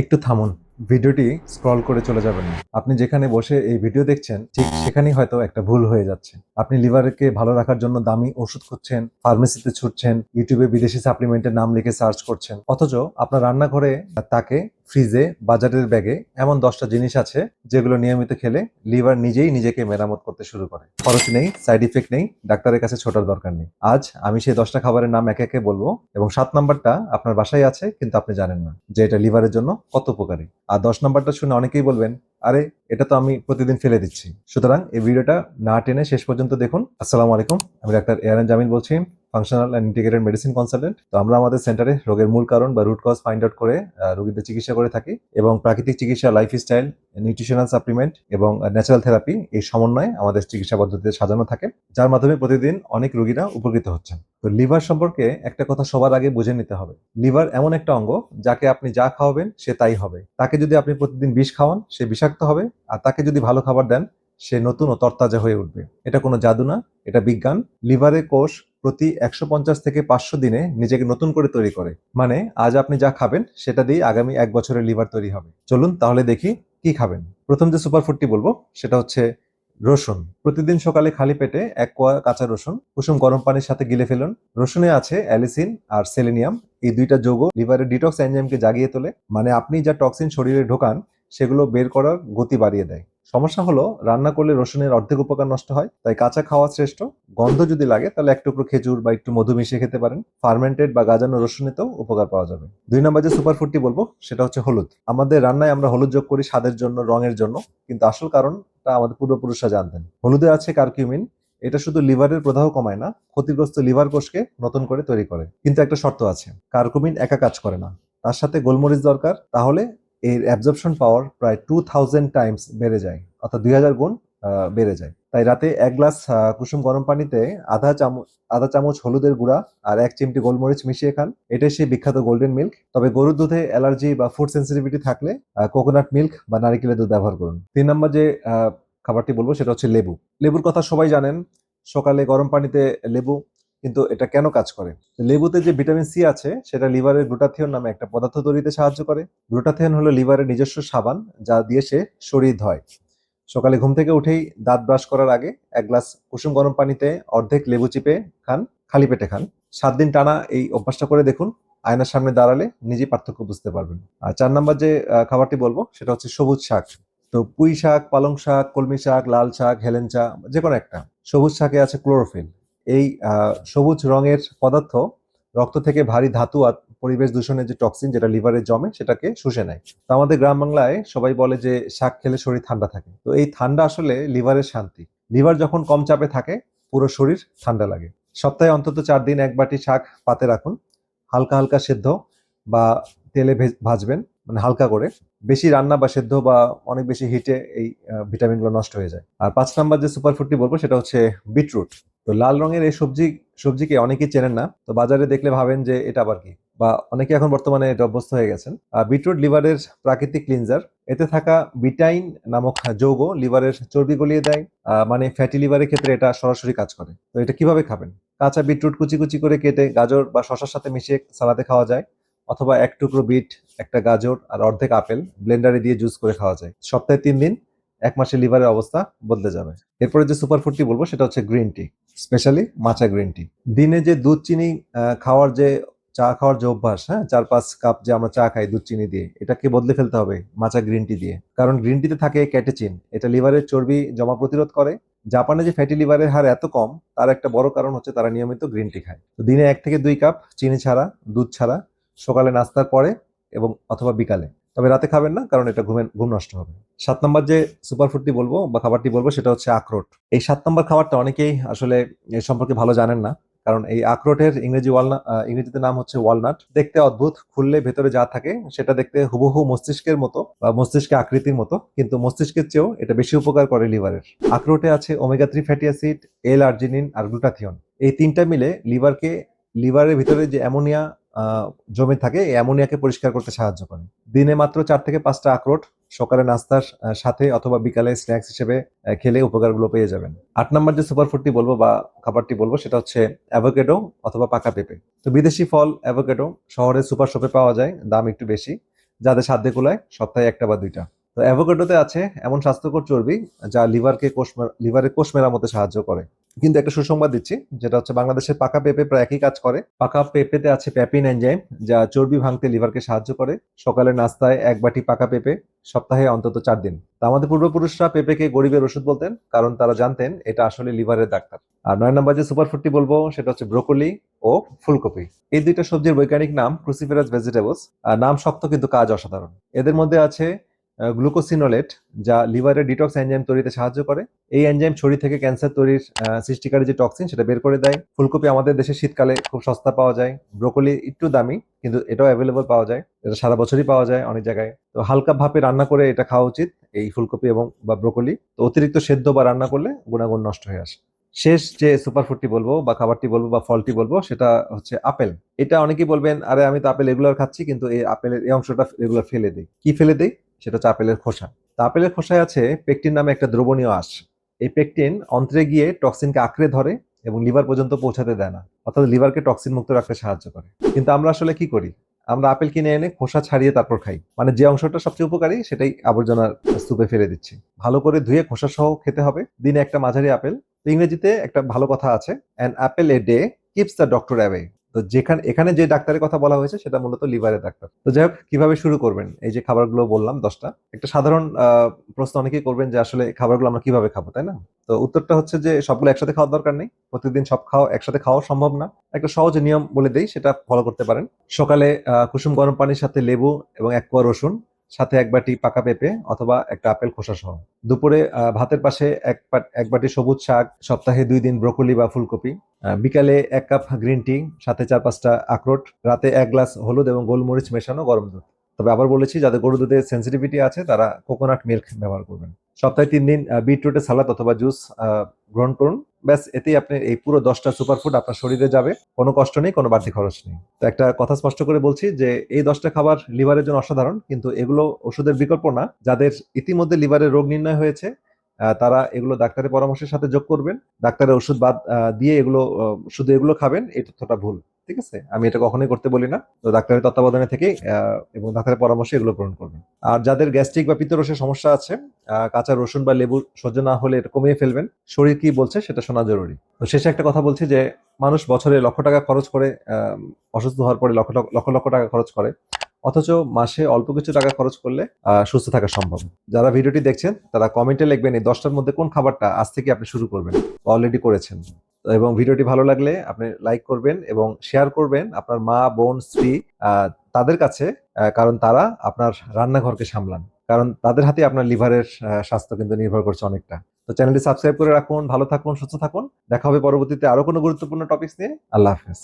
একটু থামুন। ভিডিওটি স্ক্রল করে চলে যাবেন না। আপনি যেখানে বসে এই ভিডিও দেখছেন ঠিক সেখানেই হয়তো একটা ভুল হয়ে যাচ্ছে। আপনি লিভারকে ভালো রাখার জন্য দামি ওষুধ খুঁজছেন, ফার্মেসিতে ছুটছেন, ইউটিউবে বিদেশি সাপ্লিমেন্টের নাম লিখে সার্চ করছেন। অথচ আপনার রান্নাঘরে তাকে ফ্রিজে, বাজারের ব্যাগে এমন 10টা জিনিস আছে যেগুলো নিয়মিত খেলে লিভার নিজেই নিজেকে মেরামত করতে শুরু করে। খরচ নেই, সাইড ইফেক্ট নেই, ডাক্তারের কাছে ছোটার দরকার নেই। আজ আমি সেই 10টা খাবারের নাম একে একে বলবো এবং 7 নাম্বারটা আপনার বাসায় আছে কিন্তু আপনি জানেন না যে এটা লিভারের জন্য কত উপকারী। আর 10 নাম্বারটা শুনে অনেকেই বলবেন, আরে এটা তো আমি প্রতিদিন ফেলে দিচ্ছি। সুতরাং এই ভিডিওটা না টেনে শেষ পর্যন্ত দেখুন। আসসালামু আলাইকুম, আমি ডাক্তার এআরএন জামিল বলছি, functional and integrated medicine consultant. তো আমরা আমাদের সেন্টারে রোগের মূল কারণ বা রুট কজ ফাইন্ড আউট করে রোগীদের চিকিৎসা করে থাকি এবং প্রাকৃতিক চিকিৎসা, লাইফস্টাইল, নিউট্রিশনাল সাপ্লিমেন্ট এবং ন্যাচারাল থেরাপি এই সমন্বয়ে আমাদের চিকিৎসা পদ্ধতিতে সাজানো থাকে, যার মাধ্যমে প্রতিদিন অনেক রোগীরা উপকৃত হচ্ছেন। তো লিভার সম্পর্কে একটা কথা সবার আগে বুঝে নিতে হবে। লিভার এমন একটা অঙ্গ যাকে আপনি যা খাওয়াবেন সে তাই হবে। তাকে যদি আপনি প্রতিদিন বিষ খাওয়ান সে বিষাক্ত হবে, আর তাকে যদি ভালো খাবার দেন সে নতুন ও তরতাজা হয়ে উঠবে। এটা কোনো জাদু না, এটা বিজ্ঞান। লিভারের কোষ প্রতি 150 থেকে 500 দিনে নিজেকে নতুন করে তৈরি করে। মানে আজ আপনি যা খাবেন সেটা দিয়ে আগামী 1 বছরের লিভার তৈরি হবে। চলুন তাহলে দেখি কি খাবেন। প্রথম যে সুপারফুডটি বলবো সেটা হচ্ছে রসুন। প্রতিদিন সকালে খালি পেটে 1 কোয়া কাঁচা রসুন কুসুম গরম পানির সাথে গিলে ফেলুন। রসুনে আছে অ্যালিসিন আর সেলেনিয়াম, এই দুইটা যৌগ লিভারের ডিটক্স এনজাইমকে জাগিয়ে তোলে। মানে আপনি যা টক্সিন শরীরে ঢোকান সেগুলো বের করার গতি বাড়িয়ে দেয়। সমস্যা হলো রান্না করলে রসুনের অর্ধেক উপকার নষ্ট হয়, তাই কাঁচা খাওয়া শ্রেষ্ঠ। গন্ধ যদি লাগে তাহলে এক টুকরো খেজুর বা একটু মধু মিশিয়ে খেতে পারেন। ফার্মেন্টেড বা গাজানো রসুনেতেও উপকার পাওয়া যাবে। 2 নম্বর যে সুপারফুডটি বলবো সেটা হচ্ছে হলুদ। আমাদের রান্নায় আমরা হলুদ যোগ করি স্বাদের জন্য, রঙের জন্য, কিন্তু আসল কারণটা আমাদের পূর্বপুরুষরা জানতেন। হলুদে আছে কারকিউমিন। এটা শুধু লিভারের প্রদাহ কমায় না, ক্ষতিগ্রস্ত লিভার কোষকে নতুন করে তৈরি করে। কিন্তু একটা শর্ত আছে, কারকুমিন একা কাজ করে না, তার সাথে গোলমরিচ দরকার। তাহলে এর অ্যাবজর্পশন পাওয়ার প্রায় 2000 টাইমস বেড়ে যায়, অর্থাৎ 2000 গুণ বেড়ে যায়। তাই রাতে 1 গ্লাস কুসুম গরম পানিতে আধা চামচ হলুদের গুঁড়া আর 1 চিমটি গোলমরিচ মিশিয়ে খান। এটাই সেই বিখ্যাত গোল্ডেন মিল্ক। তবে গরুর দুধে অ্যালার্জি বা ফুড সেন্সিটিভিটি থাকলে কোকোনাট মিল্ক বা নারিকেলের দুধ ব্যবহার করুন। 3 নম্বর যে খাবারটি বলবো সেটা হচ্ছে লেবু। লেবুর কথা সবাই জানেন, সকালে গরম পানিতে লেবু। কিন্তু এটা কেন কাজ করে? লেবুতে যে ভিটামিন সি আছে সেটা লিভারের গ্লুটাথিয়ন নামে একটা পদার্থ তৈরিতে সাহায্য করে। গ্লুটাথিয়ন হলো লিভারের নিজস্ব সাবান, যা দিয়ে সে শরীর ধয়। সকালে ঘুম থেকে উঠেই দাঁত ব্রাশ করার আগে 1 গ্লাস কুসুম গরম পানিতে অর্ধেক লেবু চিপে খান, খালি পেটে খান। 7 দিন টানা এই অভ্যাসটা করে দেখুন। আয়নার সামনে দাঁড়ালে নিজেই পার্থক্য বুঝতে পারবেন। আর 4 নম্বর যে খাবারটি বলবো সেটা হচ্ছে সবুজ শাক। তো পুঁই শাক, পালং শাক, কলমি শাক, লাল শাক, হেলেঞ্চা, যে কোনো একটা। সবুজ শাকে আছে ক্লোরোফিল। এই সবুজ রঙের পদার্থ রক্ত থেকে ভারী ধাতু আর পরিবেশ দূষণের যে টক্সিন যেটা লিভারে জমে সেটাকে শুষে নেয়। তো আমাদের গ্রাম বাংলায় সবাই বলে যে শাক খেলে শরীর ঠান্ডা থাকে। তো এই ঠান্ডা আসলে লিভারের শান্তি। লিভার যখন কম চাপে থাকে পুরো শরীর ঠান্ডা লাগে। সপ্তাহে অন্তত 4 দিন 1 বাটি শাক পাতে রাখুন। হালকা হালকা সেদ্ধ বা তেলে ভাজবেন, মানে হালকা করে। বেশি রান্না বা সেদ্ধ বা অনেক বেশি হিটে এই ভিটামিনগুলো নষ্ট হয়ে যায়। আর 5 নম্বর যে সুপারফুডটি বলবো সেটা হচ্ছে বিটরুট। তো লাল রঙের এই সবজিকে অনেকেই চেনেন না, তো বাজারে দেখলে ভাবেন যে এটা আবার কি, বা অনেকে এখন বর্তমানে এটা অভ্যস্ত হয়ে গেছেন। বিটরুট লিভারের প্রাকৃতিক ক্লিনজার। এতে থাকা বিটাইন নামক যৌগ লিভারের চর্বি গলিয়ে দেয়। মানে ফ্যাটি লিভারের ক্ষেত্রে এটা সরাসরি কাজ করে। তো এটা কিভাবে খাবেন? কাঁচা বিটরুট কুচি কুচি করে কেটে গাজর বা শসার সাথে মিশিয়ে সালাদে খাওয়া যায়, অথবা 1 টুকরো বিট, একটা গাজর আর অর্ধেক আপেল ব্লেন্ডারে দিয়ে জুস করে খাওয়া যায়। সপ্তাহে 3 দিন, 1 মাসে লিভারের অবস্থা বদলে যাবে। এরপরে যে সুপারফুডটি বলবো সেটা হচ্ছে green tea, specially matcha green tea. দিনে যে দুধ চিনি খাওয়ার যে চা খাওয়ার যে অভ্যাস, হ্যাঁ, 4-5 কাপ যে আমরা চা খাই দুধ চিনি দিয়ে, এটাকে বদলে ফেলতে হবে মাচা গ্রিন টি দিয়ে। কারণ গ্রিন টিতে থাকে ক্যাটেচিন, এটা লিভারের চর্বি জমা প্রতিরোধ করে। জাপানে যে ফ্যাটি লিভারের হার এত কম তার একটা বড় কারণ হচ্ছে তারা নিয়মিত গ্রিন টি খায়। তো দিনে 1 থেকে 2 কাপ চিনি ছাড়া, দুধ ছাড়া, সকালে নাস্তার পরে এবং অথবা বিকালে। তবে রাতে খাবেন না, কারণ এটা ঘুম নষ্ট হবে। 7 নম্বর যে সুপারফুডটি বলবো বা খাবারটি বলবো সেটা হচ্ছে আখরোট। এই 7 নম্বর খাবারটা অনেকেই আসলে এর সম্পর্কে ভালো জানেন না। কারণ এই আখরোটের ইংরেজিতে নাম হচ্ছে ওয়ালনাট। দেখতে অদ্ভুত, খুললে ভেতরে যা থাকে সেটা দেখতে হুবহু মস্তিষ্কের মতো বা মস্তিষ্কের আকৃতির মতো, কিন্তু মস্তিষ্কের চেয়েও এটা বেশি উপকার করে লিভারের। আখরোটে আছে ওমেগা 3 ফ্যাটি অ্যাসিড, এল আর্জিনিন আর গ্লুটাথিয়ন। এই তিনটা মিলে লিভারের ভিতরে যে অ্যামোনিয়া জমে থাকে এই অ্যামোনিয়াকে পরিষ্কার করতে সাহায্য করে। দিনে মাত্র 4 থেকে 5টা আখরোট সকালে নাস্তার সাথে অথবা বিকালে স্ন্যাক্স হিসেবে খেলে উপকারগুলো পেয়ে যাবেন। 8 নম্বর যে সুপারফুডটি বলবো বা খাবারটি বলবো সেটা হচ্ছে অ্যাভোকেডো অথবা পাকা পেঁপে। তো বিদেশি ফল অ্যাভোকেডো শহরে সুপার শপে পাওয়া যায়, দাম একটু বেশি। যাদের সাধ্যে কুলায় সপ্তাহে একটা বা দুইটা। তো অ্যাভোকাডোতে আছে এমন স্বাস্থ্যকর চর্বি যা লিভারের কোষ মেরামতে সাহায্য করে। কিন্তু একটা সুসংবাদ দিচ্ছি, যেটা হচ্ছে বাংলাদেশের পাকা পেঁপে প্রায় একই কাজ করে। পাকা পেঁপেতে আছে প্যাপিন এনজাইম, যা চর্বি ভাঙতে লিভারকে সাহায্য করে। সকালের নাস্তায় এক বাটি পাকা পেঁপে, সপ্তাহে অন্তত 4 দিন। তা আমাদের পূর্বপুরুষরা পেঁপেকে গরিবের ওষুধ বলতেন, কারণ তারা জানতেন এটা আসলে লিভারের ডাক্তার। আর 9 নম্বর যে সুপারফুডটি বলবো সেটা হচ্ছে ব্রোকলি ও ফুলকপি। এই দুইটা সবজির বৈজ্ঞানিক নাম ক্রুসিফেরাস ভেজিটেবলস। নাম শক্ত কিন্তু কাজ অসাধারণ। এদের মধ্যে আছে গ্লুকোসিনোলেট, যা লিভারের ডিটক্স এনজাইম তৈরিতে সাহায্য করে। এই এনজাইম শরীর থেকে ক্যান্সার তৈরির সৃষ্টিকারী যে টক্সিন সেটা বের করে দেয়। ফুলকপি আমাদের দেশে শীতকালে খুব সস্তা পাওয়া যায়। ব্রোকলি একটু দামি, কিন্তু এটাও অ্যাভেলেবল পাওয়া যায়। এটা সারা বছরই পাওয়া যায় অনেক জায়গায়। তো হালকা ভাপে রান্না করে এটা খাওয়া উচিত, এই ফুলকপি এবং বা ব্রোকলি। তো অতিরিক্ত সেদ্ধ বা রান্না করলে গুণাগুণ নষ্ট হয়ে আসে। শেষ যে সুপারফুডটি বলবো বা খাবারটি বলবো বা ফলটি বলবো সেটা হচ্ছে আপেল। এটা অনেকেই বলবেন, আরে আমি তো আপেল রেগুলার খাচ্ছি, কিন্তু এই আপেলের এই অংশটা রেগুলার ফেলে দিই। কি ফেলে দিই? সেটা হচ্ছে আপেলের খোসা। তা আপেলের খোসায় আছে পেকটিন নামে একটা দ্রবণীয় আঁশ। এই পেকটিন অন্ত্রে গিয়ে টক্সিনকে আঁকড়ে ধরে এবং লিভার পর্যন্ত পৌঁছাতে দেয় না, অর্থাৎ লিভারকে টক্সিন মুক্ত রাখতে সাহায্য করে। কিন্তু আমরা আসলে কি করি? আমরা আপেল কিনে এনে খোসা ছাড়িয়ে তারপর খাই, মানে যে অংশটা সবচেয়ে উপকারী সেটাই আবর্জনার স্তূপে ফেলে দিচ্ছি। ভালো করে ধুয়ে খোসা সহ খেতে হবে, দিনে একটা মাঝারি আপেল। তো ইংরেজিতে একটা ভালো কথা আছে, an Apple a day keeps the doctor away. তো এখানে যে ডাক্তারের কথা বলা হয়েছে সেটা মূলত লিভারের ডাক্তার। তো যাই হোক, কিভাবে শুরু করবেন? এই যে খাবারগুলো বললাম 10টা, একটা সাধারণ প্রশ্ন অনেকেই করবেন যে আসলে খাবারগুলো আমরা কিভাবে খাবো, তাই না? তো উত্তরটা হচ্ছে যে সবগুলো একসাথে খাওয়ার দরকার নেই। প্রতিদিন সব একসাথে খাওয়া সম্ভব না। একটা সহজ নিয়ম বলে দেই, সেটা ফলো করতে পারেন। সকালে কুসুম গরম পানির সাথে লেবু এবং 1 কোয়া রসুন, সাথে 1 বাটি পাকা পেঁপে অথবা একটা আপেল খোসা সহ। দুপুরে ভাতের পাশে এক বাটি সবুজ শাক, সপ্তাহে 2 দিন ব্রোকলি বা ফুলকপি। বিকালে 1 কাপ গ্রিন টি, সাথে 4-5টা আখরোট। রাতে 1 গ্লাস হলুদ এবং গোলমরিচ মেশানো গরম দুধ। তবে আবার বলেছি, যাদের গরুর দুধে সেন্সিটিভিটি আছে তারা কোকোনাট মিল্ক ব্যবহার করবেন। সপ্তাহে 3 দিন বিটরুটের সালাদ অথবা জুস গ্রহণ করুন। ব্যাস, এতেই আপনি এই পুরো 10টা সুপারফুড আপনার শরীরে যাবে। কোনো কষ্ট নেই, কোনো বাড়তি খরচ নেই। তো একটা কথা স্পষ্ট করে বলছি যে এই 10টা খাবার লিভারের জন্য অসাধারণ, কিন্তু এগুলো ওষুধের বিকল্প না। যাদের ইতিমধ্যে লিভারের রোগ নির্ণয় হয়েছে তারা এগুলো ডাক্তারের পরামর্শের সাথে যোগ করবেন। ডাক্তারের ওষুধ বাদ দিয়ে এগুলো শুধু এগুলো খাবেন, এই তথ্যটা ভুল। ঠিক আছে? আমি এটা কখনোই করতে বলি না। তো ডাক্তারের তত্ত্বাবধানে থেকেই এবং ডাক্তারের পরামর্শে এগুলো গ্রহণ করবেন। আর যাদের গ্যাস্ট্রিক বা পিত্তরসের সমস্যা আছে, কাঁচা রসুন বা লেবু সহ্য না হলে এটা কমিয়ে ফেলবেন। শরীর কি বলছে সেটা শোনা জরুরি। তো শেষে একটা কথা বলছি যে মানুষ বছরে লক্ষ টাকা খরচ করে, অসুস্থ হওয়ার পরে লক্ষ লক্ষ লক্ষ টাকা খরচ করে, অথচ মাসে অল্প কিছু টাকা খরচ করলে সুস্থ থাকা সম্ভব। যারা ভিডিওটি দেখছেন তারা কমেন্টে লিখবেন এই 10টার মধ্যে কোন খাবারটা আজ থেকে আপনি শুরু করবেন, অলরেডি করেছেন। এবং ভিডিওটি ভালো লাগলে আপনি লাইক করবেন এবং শেয়ার করবেন আপনার মা, বোন, স্ত্রী তাদের কাছে, কারণ তারা আপনার রান্নাঘরকে সামলান। কারণ তাদের হাতে আপনার লিভারের স্বাস্থ্য কিন্তু নির্ভর করছে অনেকটা। তো চ্যানেলটি সাবস্ক্রাইব করে রাখুন। ভালো থাকুন, সুস্থ থাকুন। দেখা হবে পরবর্তীতে আরো কোনো গুরুত্বপূর্ণ টপিকস নিয়ে। আল্লাহ হাফেজ।